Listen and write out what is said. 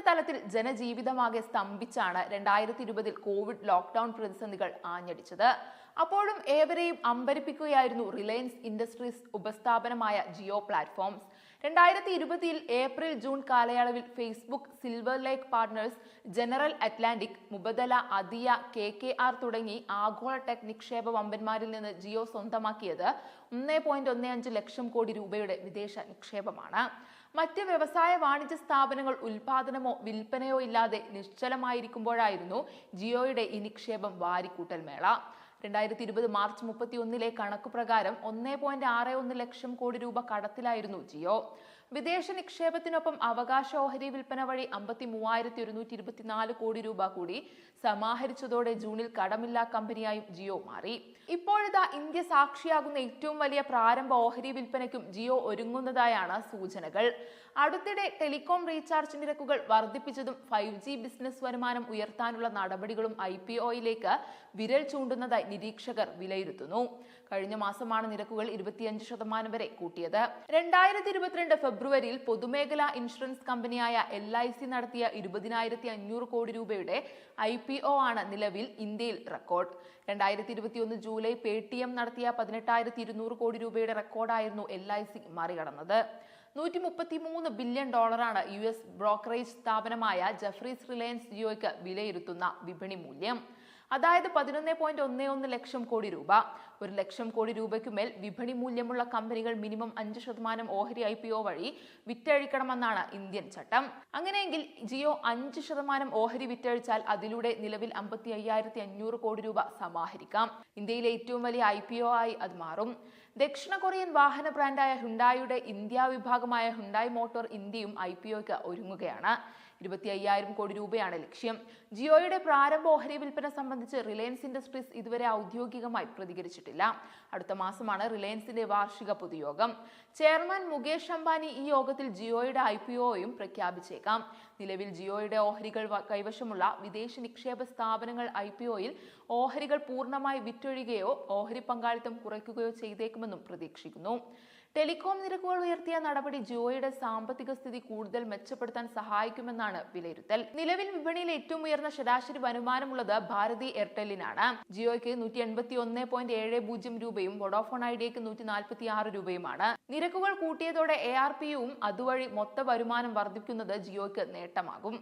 തലത്തിൽ ജനജീവിതമാകെ സ്തംഭിച്ചാണ് 2020 Covid lockdown പ്രതിസന്ധികൾ ആഞ്ഞടിച്ചത്. അപ്പോഴും ഏവരെയും അമ്പരിപ്പിക്കുകയായിരുന്നു റിലയൻസ് ഇൻഡസ്ട്രീസ് ഉപസ്ഥാപനമായ ജിയോ പ്ലാറ്റ്ഫോംസ്. 2020 ഏപ്രിൽ ജൂൺ കാലയളവിൽ Facebook, Silver Lake Partners, General Atlantic, Mubadala, ADIA, KKR തുടങ്ങി ആഗോള ടെക് നിക്ഷേപ വമ്പന്മാരിൽ നിന്ന് ജിയോ സ്വന്തമാക്കിയത് 1.15 ലക്ഷം കോടി രൂപയുടെ വിദേശ നിക്ഷേപമാണ്. മറ്റ് വ്യവസായ വാണിജ്യ സ്ഥാപനങ്ങൾ ഉൽപാദനമോ വിൽപ്പനയോ ഇല്ലാതെ നിശ്ചലമായിരിക്കുമ്പോഴായിരുന്നു ജിയോയുടെ ഈ നിക്ഷേപം വാരിക്കൂട്ടൽ മേള. 2020 മാർച്ച് 31 കണക്കുപ്രകാരം 1.61 ലക്ഷം കോടി രൂപ കടത്തിലായിരുന്നു ജിയോ. വിദേശ നിക്ഷേപത്തിനൊപ്പം അവകാശ ഓഹരി വിൽപ്പന വഴി 53,124 കോടി രൂപ കൂടി സമാഹരിച്ചതോടെ ജൂണിൽ കടമില്ലാ കമ്പനിയായും ജിയോ മാറി. ഇപ്പോഴിതാ ഇന്ത്യ സാക്ഷിയാകുന്ന ഏറ്റവും വലിയ പ്രാരംഭ ഓഹരി വിൽപ്പനയ്ക്കും ജിയോ ഒരുങ്ങുന്നതായാണ് സൂചനകൾ. അടുത്തിടെ ടെലികോം റീചാർജ് നിരക്കുകൾ വർദ്ധിപ്പിച്ചതും 5G ബിസിനസ് വരുമാനം ഉയർത്താനുള്ള നടപടികളും IPOയിലേക്ക് വിരൽ ചൂണ്ടുന്നതായി നിരീക്ഷകർ വിലയിരുത്തുന്നു. കഴിഞ്ഞ മാസമാണ് നിരക്കുകൾ 25% വരെ കൂട്ടിയത്. 2022 ഫെബ്രുവരിയിൽ പൊതുമേഖലാ ഇൻഷുറൻസ് കമ്പനിയായ LIC നടത്തിയ 20,500 കോടി രൂപയുടെ IPO ആണ് നിലവിൽ ഇന്ത്യയിൽ റെക്കോർഡ്. 2021 ജൂലൈ പേടിഎം നടത്തിയ 18,200 കോടി രൂപയുടെ റെക്കോർഡായിരുന്നു LIC മറികടന്നത്. $133 ബില്യൺ US ബ്രോക്കറേജ് സ്ഥാപനമായ ജെഫ്രീസ് റിലയൻസ് ജിയോയ്ക്ക് വിലയിരുത്തുന്ന വിപണി മൂല്യം. അതായത് 11.11 ലക്ഷം കോടി രൂപ. 1 ലക്ഷം കോടി രൂപയ്ക്കുമേൽ വിപണി മൂല്യമുള്ള കമ്പനികൾ മിനിമം 5% ഓഹരി IPO വഴി വിറ്റഴിക്കണമെന്നാണ് ഇന്ത്യൻ ചട്ടം. അങ്ങനെയെങ്കിൽ ജിയോ 5% ഓഹരി വിറ്റഴിച്ചാൽ അതിലൂടെ നിലവിൽ 55,500 കോടി രൂപ സമാഹരിക്കാം. ഇന്ത്യയിലെ ഏറ്റവും വലിയ IPO ആയി അത് മാറും. ദക്ഷിണ കൊറിയൻ വാഹന ബ്രാൻഡായ ഹ്യുണ്ടായിയുടെ ഇന്ത്യ വിഭാഗമായ ഹ്യുണ്ടായി മോട്ടോർ ഇന്ത്യയും IPOയ്ക്ക് ഒരുങ്ങുകയാണ്. 25,000 കോടി രൂപയാണ് ലക്ഷ്യം. ജിയോയുടെ പ്രാരംഭ ഓഹരി വിൽപ്പന സംബന്ധിച്ച് റിലയൻസ് ഇൻഡസ്ട്രീസ് ഇതുവരെ ഔദ്യോഗികമായി പ്രതികരിച്ചിട്ടില്ല. അടുത്ത മാസമാണ് റിലയൻസിന്റെ വാർഷിക പൊതുയോഗം. ചെയർമാൻ മുകേഷ് അംബാനി ഈ യോഗത്തിൽ ജിയോയുടെ IPOയും പ്രഖ്യാപിച്ചേക്കാം. നിലവിൽ ജിയോയുടെ ഓഹരികൾ കൈവശമുള്ള വിദേശ നിക്ഷേപ സ്ഥാപനങ്ങൾ IPOയിൽ ഓഹരികൾ പൂർണ്ണമായി വിറ്റൊഴിയുകയോ ഓഹരി പങ്കാളിത്തം കുറയ്ക്കുകയോ ചെയ്തേക്കുമെന്നും പ്രതീക്ഷിക്കുന്നു. ടെലികോം നിരക്കുകൾ ഉയർത്തിയ നടപടി ജിയോയുടെ സാമ്പത്തിക സ്ഥിതി കൂടുതൽ മെച്ചപ്പെടുത്താൻ സഹായിക്കുമെന്നാണ് വിലയിരുത്തൽ. നിലവിൽ വിപണിയിൽ ഏറ്റവും ഉയർന്ന ശരാശരി വരുമാനമുള്ളത് ഭാരതി എയർടെല്ലിനാണ്. ജിയോയ്ക്ക് 181.70 രൂപയും വോഡാഫോൺ ഐഡിയയ്ക്ക് 146 രൂപയുമാണ്. നിരക്കുകൾ കൂട്ടിയതോടെ ARPUവും അതുവഴി മൊത്ത വരുമാനം വർദ്ധിക്കുന്നത് ജിയോയ്ക്ക് നേട്ടമാകും.